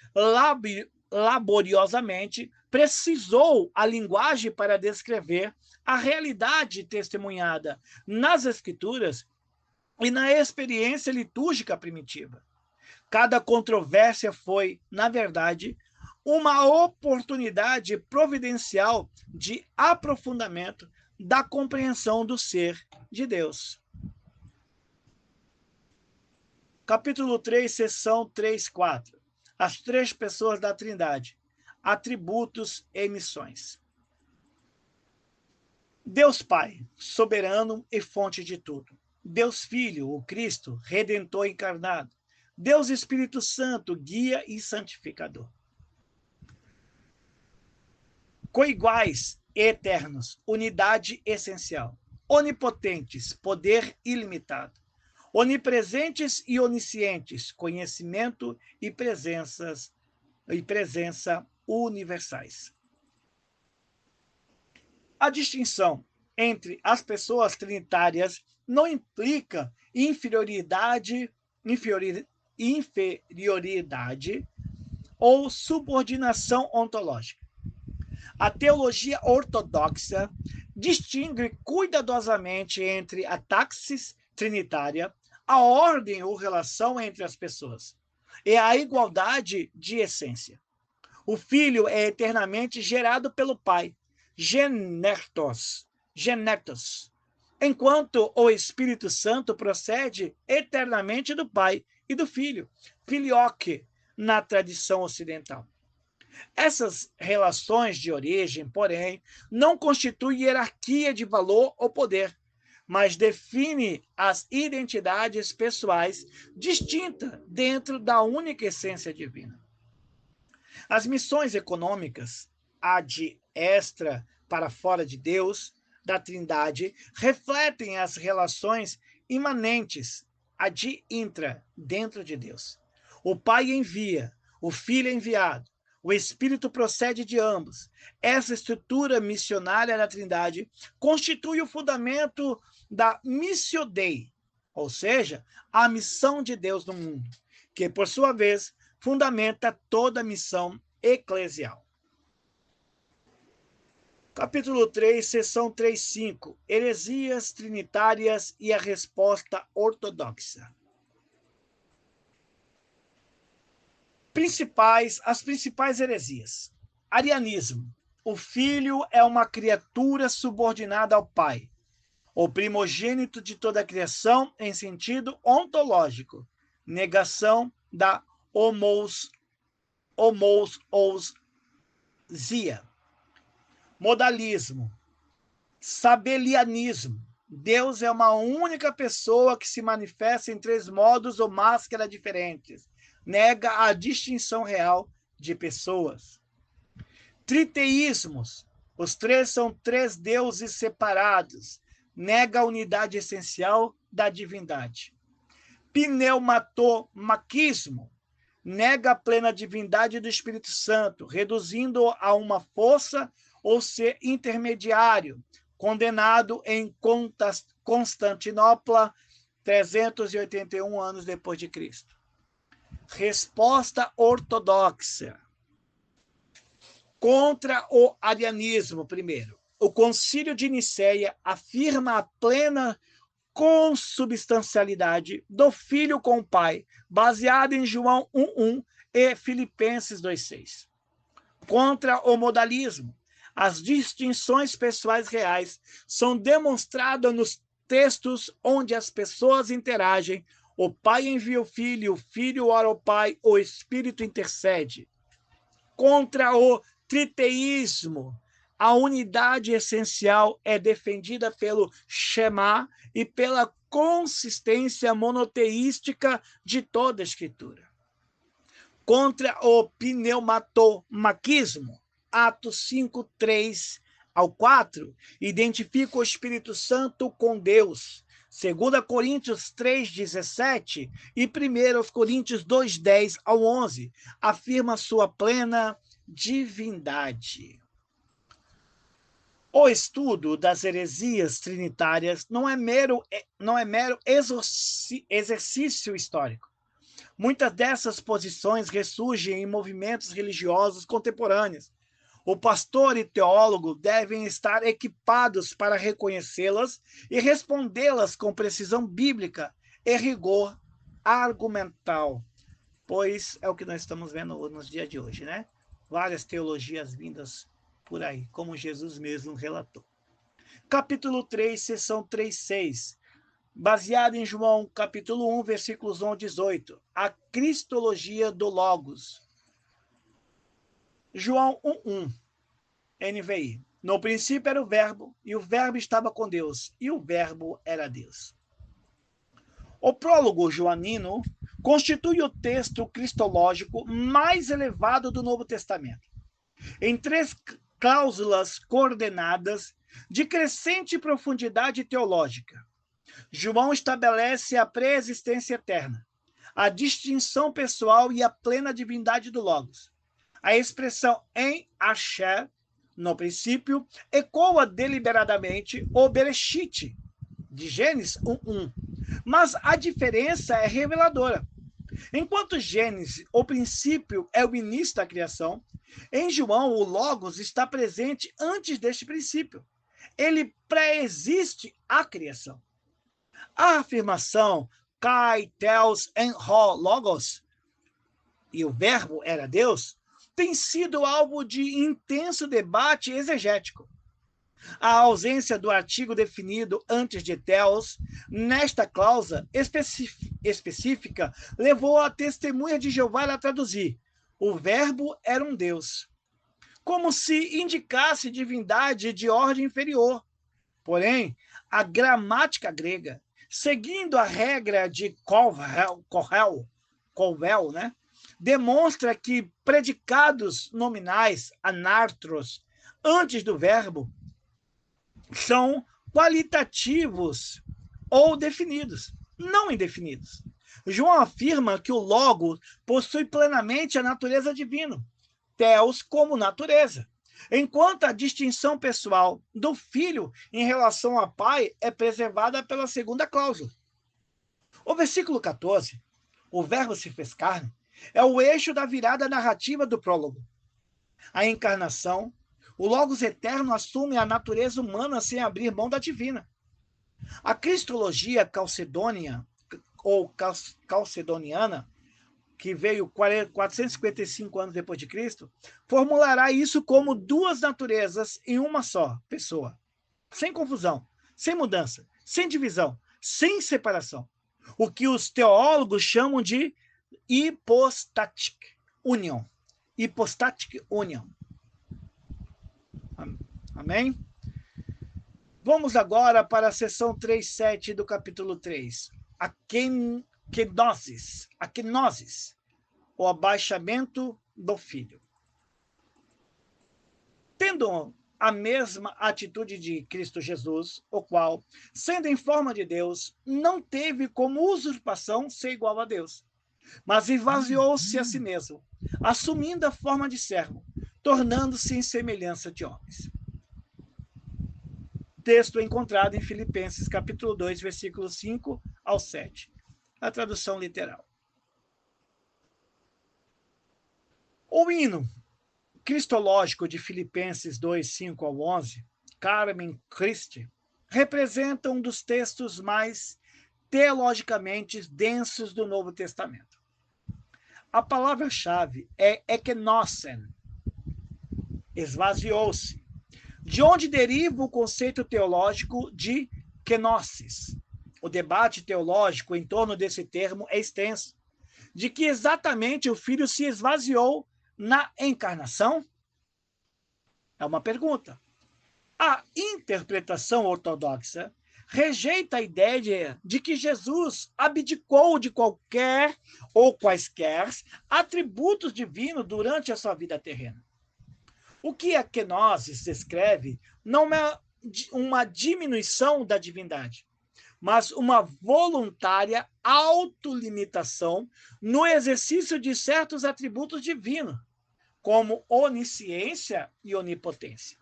laboriosamente precisou a linguagem para descrever a realidade testemunhada nas Escrituras e na experiência litúrgica primitiva. Cada controvérsia foi, na verdade, uma oportunidade providencial de aprofundamento da compreensão do ser de Deus. Capítulo 3, seção 3.4. As 3 pessoas da Trindade, atributos e missões. Deus Pai, soberano e fonte de tudo. Deus Filho, o Cristo, Redentor encarnado. Deus Espírito Santo, guia e santificador. Coiguais e eternos, unidade essencial. Onipotentes, poder ilimitado. Onipresentes e oniscientes, conhecimento e presença universais. A distinção entre as pessoas trinitárias não implica inferioridade ou subordinação ontológica. A teologia ortodoxa distingue cuidadosamente entre a taxis trinitária, a ordem ou relação entre as pessoas, e a igualdade de essência. O Filho é eternamente gerado pelo Pai, genetos, enquanto o Espírito Santo procede eternamente do Pai e do Filho, filioque, na tradição ocidental. Essas relações de origem, porém, não constituem hierarquia de valor ou poder, mas define as identidades pessoais distintas dentro da única essência divina. As missões econômicas, ad extra para fora de Deus, da Trindade refletem as relações imanentes, a de intra, dentro de Deus. O Pai envia, o Filho é enviado, o Espírito procede de ambos. Essa estrutura missionária da Trindade constitui o fundamento da Missio Dei, ou seja, a missão de Deus no mundo, que, por sua vez, fundamenta toda a missão eclesial. Capítulo 3, seção 3.5. Heresias trinitárias e a resposta ortodoxa. As principais heresias. Arianismo. O Filho é uma criatura subordinada ao Pai, o primogênito de toda a criação em sentido ontológico. Negação da homoousia. Modalismo. Sabelianismo. Deus é uma única pessoa que se manifesta em três modos ou máscaras diferentes. Nega a distinção real de pessoas. Triteísmos. Os três são três deuses separados. Nega a unidade essencial da divindade. Pneumatomaquismo. Nega a plena divindade do Espírito Santo, reduzindo-o a uma força ou ser intermediário, condenado em Constantinopla, 381 anos depois de Cristo. Resposta ortodoxa. Contra o arianismo, primeiro. O Concílio de Nicéia afirma a plena consubstancialidade do Filho com o Pai, baseada em João 1.1 e Filipenses 2.6. Contra o modalismo. As distinções pessoais reais são demonstradas nos textos onde as pessoas interagem. O Pai envia o Filho ora ao Pai, o Espírito intercede. Contra o triteísmo, a unidade essencial é defendida pelo Shema e pela consistência monoteística de toda a Escritura. Contra o pneumatomaquismo, Atos 5:3 ao 4, identifica o Espírito Santo com Deus. 2 Coríntios 3:17 e 1 Coríntios 2:10 ao 11, afirma sua plena divindade. O estudo das heresias trinitárias não é mero exercício histórico. Muitas dessas posições ressurgem em movimentos religiosos contemporâneos. O pastor e teólogo devem estar equipados para reconhecê-las e respondê-las com precisão bíblica e rigor argumental, pois é o que nós estamos vendo nos dias de hoje, né? Várias teologias vindas por aí, como Jesus mesmo relatou. Capítulo 3, seção 3.6, baseado em João, capítulo 1, versículos 1 a 18, a cristologia do Logos. João 1:1, NVI. No princípio era o Verbo, e o Verbo estava com Deus, e o Verbo era Deus. O prólogo joanino constitui o texto cristológico mais elevado do Novo Testamento. Em três cláusulas coordenadas de crescente profundidade teológica, João estabelece a pré-existência eterna, a distinção pessoal e a plena divindade do Logos. A expressão em Asher, no princípio, ecoa deliberadamente o Bereshit, de Gênesis 1:1. Mas a diferença é reveladora. Enquanto Gênesis, o princípio, é o início da criação, em João, o Logos está presente antes deste princípio. Ele pré-existe a criação. A afirmação Kai Theos en ho Logos, e o Verbo era Deus, tem sido alvo de intenso debate exegético. A ausência do artigo definido antes de Theos, nesta cláusula específica, levou a testemunha de Jeová a traduzir: o Verbo era um Deus, como se indicasse divindade de ordem inferior. Porém, a gramática grega, seguindo a regra de Colvel, né, demonstra que predicados nominais, anartros, antes do verbo, são qualitativos ou definidos, não indefinidos. João afirma que o Logos possui plenamente a natureza divina, Theos como natureza, enquanto a distinção pessoal do Filho em relação ao Pai é preservada pela segunda cláusula. O versículo 14, o Verbo se fez carne, é o eixo da virada narrativa do prólogo. A encarnação, o Logos eterno assume a natureza humana sem abrir mão da divina. A cristologia calcedônia ou calcedoniana, que veio 455 anos depois de Cristo, formulará isso como duas naturezas em uma só pessoa, sem confusão, sem mudança, sem divisão, sem separação. O que os teólogos chamam de hypostatic union. Hypostatic union. Amém? Vamos agora para a seção 3.7 do capítulo 3. A kenosis, o abaixamento do Filho. Tendo a mesma atitude de Cristo Jesus, o qual, sendo em forma de Deus, não teve como usurpação ser igual a Deus, mas esvaziou-se a si mesmo, assumindo a forma de servo, tornando-se em semelhança de homens. Texto encontrado em Filipenses, capítulo 2, versículos 5 ao 7. A tradução literal. O hino cristológico de Filipenses 2, 5 ao 11, Carmen Christi, representa um dos textos mais teologicamente densos do Novo Testamento. A palavra-chave é ekenosen, esvaziou-se, de onde deriva o conceito teológico de kenosis. O debate teológico em torno desse termo é extenso. De que exatamente o Filho se esvaziou na encarnação? É uma pergunta. A interpretação ortodoxa rejeita a ideia de que Jesus abdicou de qualquer ou quaisquer atributos divinos durante a sua vida terrena. O que a kenosis descreve não é uma diminuição da divindade, mas uma voluntária autolimitação no exercício de certos atributos divinos, como onisciência e onipotência.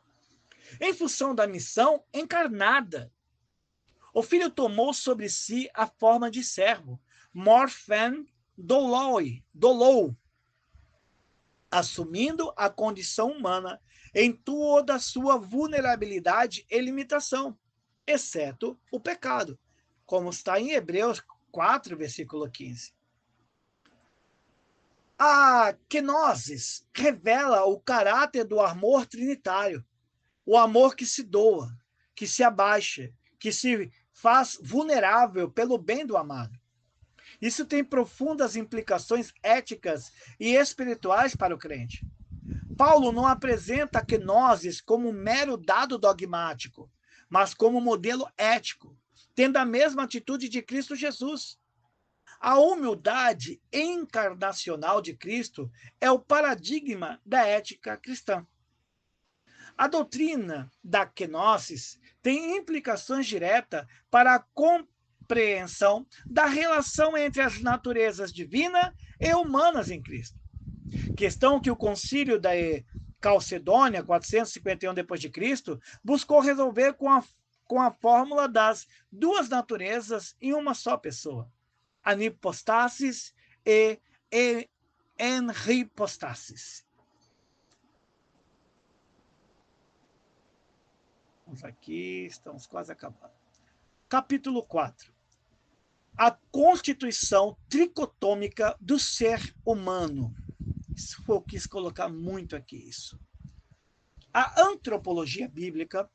Em função da missão encarnada, o Filho tomou sobre si a forma de servo, morphen dolou, assumindo a condição humana em toda a sua vulnerabilidade e limitação, exceto o pecado, como está em Hebreus 4, versículo 15. A kenosis revela o caráter do amor trinitário, o amor que se doa, que se abaixa, que se faz vulnerável pelo bem do amado. Isso tem profundas implicações éticas e espirituais para o crente. Paulo não apresenta a kenosis como um mero dado dogmático, mas como modelo ético, tendo a mesma atitude de Cristo Jesus. A humildade encarnacional de Cristo é o paradigma da ética cristã. A doutrina da kenosis tem implicações diretas para a compreensão da relação entre as naturezas divina e humanas em Cristo. Questão que o concílio da Calcedônia, 451 d.C., buscou resolver com a fórmula das duas naturezas em uma só pessoa, anipostasis e enripostasis. Vamos aqui, estamos quase acabando. Capítulo 4. A constituição tricotômica do ser humano. Isso eu quis colocar muito aqui isso. A antropologia bíblica,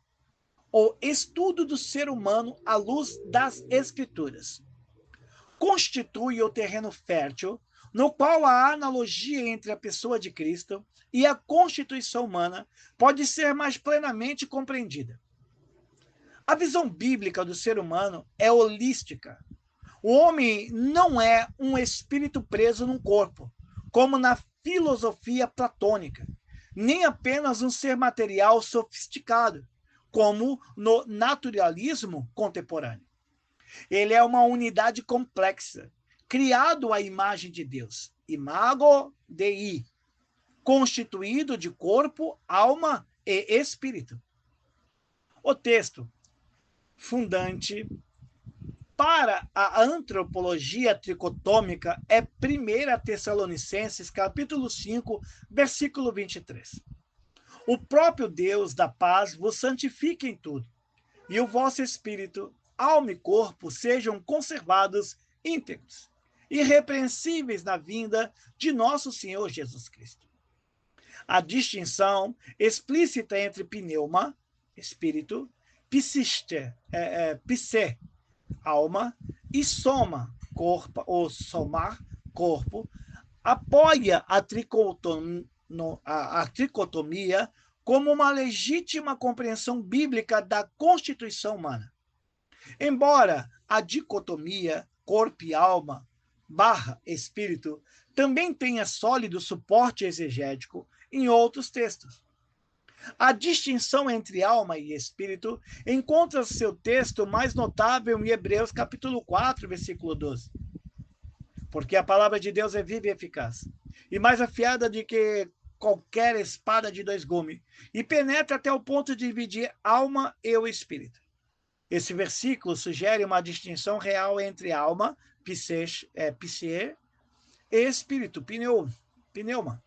o estudo do ser humano à luz das escrituras, constitui o terreno fértil no qual a analogia entre a pessoa de Cristo e a constituição humana pode ser mais plenamente compreendida. A visão bíblica do ser humano é holística. O homem não é um espírito preso num corpo, como na filosofia platônica, nem apenas um ser material sofisticado, como no naturalismo contemporâneo. Ele é uma unidade complexa, criado à imagem de Deus, imago Dei, constituído de corpo, alma e espírito. O texto fundante para a antropologia tricotômica é 1 Tessalonicenses, capítulo 5, versículo 23. O próprio Deus da paz vos santifique em tudo, e o vosso espírito, alma e corpo sejam conservados íntegros, irrepreensíveis na vinda de nosso Senhor Jesus Cristo. A distinção explícita entre pneuma, espírito, psiste, pse, alma, e soma, corpo, ou somar, corpo, apoia a tricotomia como uma legítima compreensão bíblica da constituição humana. Embora a dicotomia corpo e alma / espírito também tenha sólido suporte exegético em outros textos. A distinção entre alma e espírito encontra seu texto mais notável em Hebreus capítulo 4, versículo 12. Porque a palavra de Deus é viva e eficaz, e mais afiada do que qualquer espada de 2 gumes, e penetra até o ponto de dividir alma e o espírito. Esse versículo sugere uma distinção real entre alma, psique, e espírito, pneuma,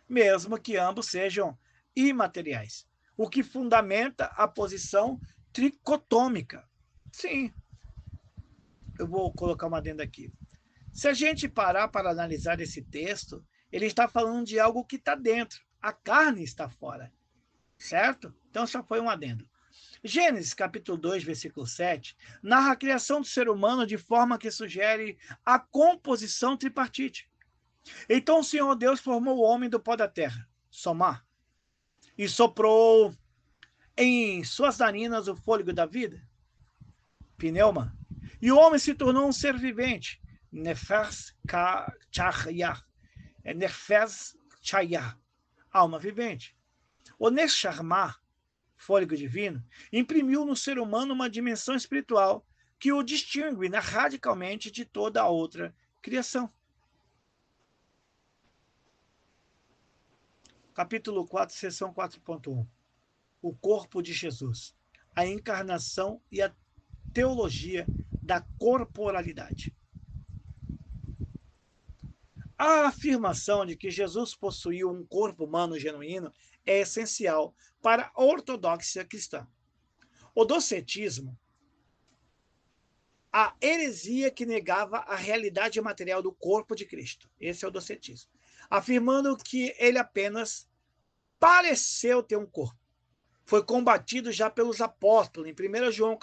mesmo que ambos sejam imateriais, o que fundamenta a posição tricotômica. Sim, eu vou colocar uma adenda aqui. Se a gente parar para analisar esse texto, ele está falando de algo que está dentro, a carne está fora, certo? Então, só foi um adendo. Gênesis, capítulo 2, versículo 7, narra a criação do ser humano de forma que sugere a composição tripartite. Então, o Senhor Deus formou o homem do pó da terra, somar, e soprou em suas narinas o fôlego da vida, pneuma, e o homem se tornou um ser vivente, nefes chayah, alma vivente. O nesharmah, fôlego divino, imprimiu no ser humano uma dimensão espiritual que o distingue radicalmente de toda a outra criação. Capítulo 4, seção 4.1. O corpo de Jesus, a encarnação e a teologia da corporalidade. A afirmação de que Jesus possuiu um corpo humano genuíno é essencial para a ortodoxia cristã. O docetismo, a heresia que negava a realidade material do corpo de Cristo. Esse é o docetismo. Afirmando que ele apenas pareceu ter um corpo. Foi combatido já pelos apóstolos, em 1 João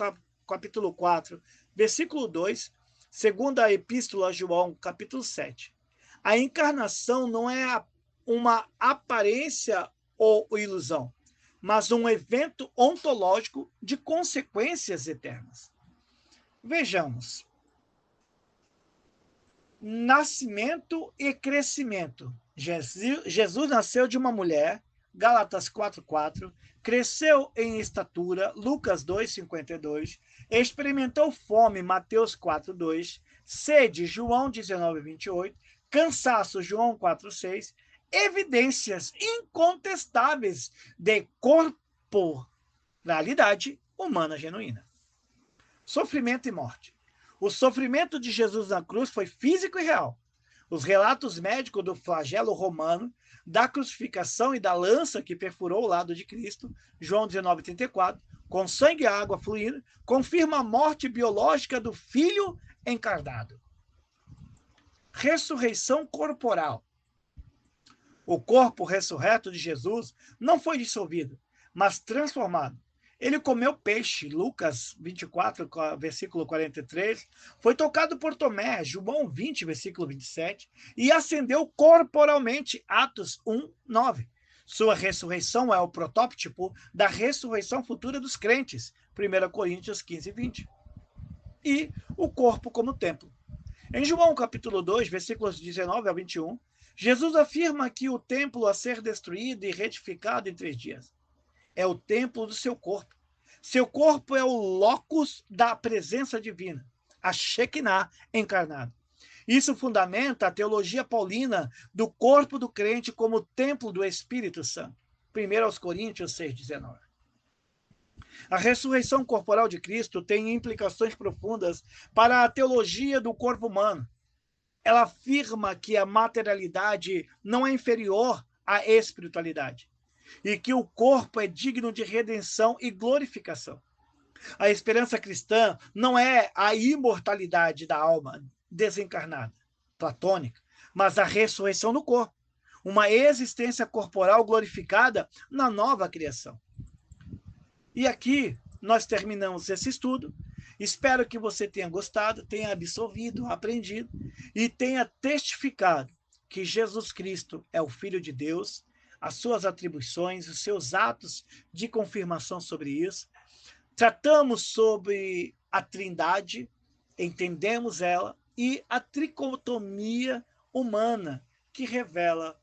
capítulo 4, versículo 2, segunda epístola a João, capítulo 7. A encarnação não é uma aparência ou ilusão, mas um evento ontológico de consequências eternas. Vejamos. Nascimento e crescimento. Jesus nasceu de uma mulher, Gálatas 4:4, cresceu em estatura, Lucas 2:52, experimentou fome, Mateus 4:2, sede, João 19:28, cansaço, João 4:6, evidências incontestáveis de corporalidade humana genuína. Sofrimento e morte. O sofrimento de Jesus na cruz foi físico e real. Os relatos médicos do flagelo romano, da crucificação e da lança que perfurou o lado de Cristo, João 19:34, com sangue e água fluindo, confirma a morte biológica do Filho encarnado. Ressurreição corporal. O corpo ressurreto de Jesus não foi dissolvido, mas transformado. Ele comeu peixe, Lucas 24, versículo 43, foi tocado por Tomé, João 20, versículo 27, e ascendeu corporalmente, Atos 1, 9. Sua ressurreição é o protótipo da ressurreição futura dos crentes, 1 Coríntios 15, 20. E o corpo como templo. Em João capítulo 2, versículos 19 a 21, Jesus afirma que o templo a ser destruído e retificado em 3 dias é o templo do seu corpo. Seu corpo é o locus da presença divina, a Shekinah encarnada. Isso fundamenta a teologia paulina do corpo do crente como templo do Espírito Santo. 1 Coríntios 6,19. A ressurreição corporal de Cristo tem implicações profundas para a teologia do corpo humano. Ela afirma que a materialidade não é inferior à espiritualidade e que o corpo é digno de redenção e glorificação. A esperança cristã não é a imortalidade da alma desencarnada, platônica, mas a ressurreição do corpo, uma existência corporal glorificada na nova criação. E aqui nós terminamos esse estudo. Espero que você tenha gostado, tenha absorvido, aprendido e tenha testificado que Jesus Cristo é o Filho de Deus, as suas atribuições, os seus atos de confirmação sobre isso. Tratamos sobre a Trindade, entendemos ela, e a tricotomia humana, que revela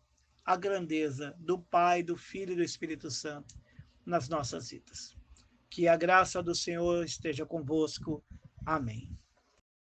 a grandeza do Pai, do Filho e do Espírito Santo nas nossas vidas. Que a graça do Senhor esteja convosco. Amém.